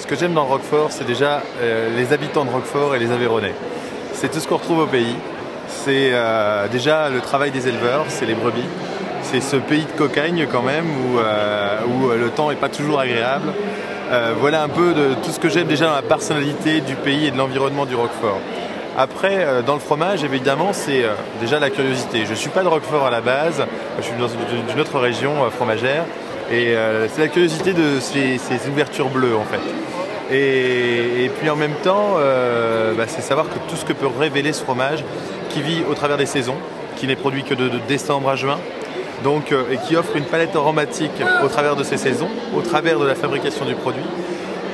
Ce que j'aime dans le Roquefort, c'est déjà les habitants de Roquefort et les Aveyronnais. C'est tout ce qu'on retrouve au pays. C'est déjà le travail des éleveurs, c'est les brebis. C'est ce pays de cocagne quand même où le temps n'est pas toujours agréable. Voilà un peu de tout ce que j'aime déjà dans la personnalité du pays et de l'environnement du Roquefort. Après, dans le fromage, évidemment, c'est déjà la curiosité. Je ne suis pas de Roquefort à la base, je suis d'une autre région fromagère. Et c'est la curiosité de ces ouvertures bleues en fait. Et puis en même temps, c'est savoir que tout ce que peut révéler ce fromage, qui vit au travers des saisons, qui n'est produit que de décembre à juin, donc, et qui offre une palette aromatique au travers de ces saisons, au travers de la fabrication du produit,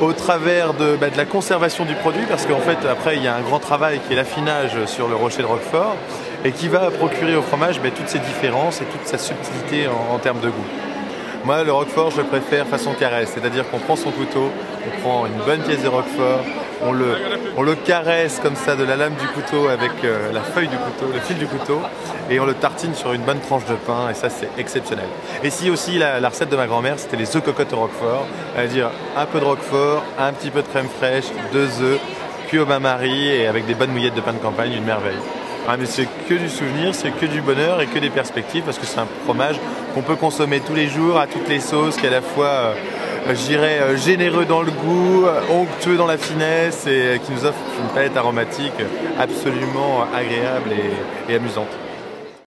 au travers de la conservation du produit, parce qu'en fait après il y a un grand travail qui est l'affinage sur le rocher de Roquefort, et qui va procurer au fromage toutes ces différences et toute sa subtilité en termes de goût. Moi, le Roquefort, je le préfère façon caresse, c'est-à-dire qu'on prend son couteau, on prend une bonne pièce de Roquefort, on le caresse comme ça de la lame du couteau avec la feuille du couteau, le fil du couteau, et on le tartine sur une bonne tranche de pain, et ça c'est exceptionnel. Et si aussi la recette de ma grand-mère, c'était les œufs cocottes au Roquefort, c'est-à-dire un peu de Roquefort, un petit peu de crème fraîche, 2 œufs, cuits au bain-marie et avec des bonnes mouillettes de pain de campagne, une merveille. Ah, mais c'est que du souvenir, c'est que du bonheur et que des perspectives parce que c'est un fromage qu'on peut consommer tous les jours à toutes les sauces, qui est à la fois, je dirais, généreux dans le goût, onctueux dans la finesse et qui nous offre une palette aromatique absolument agréable et amusante.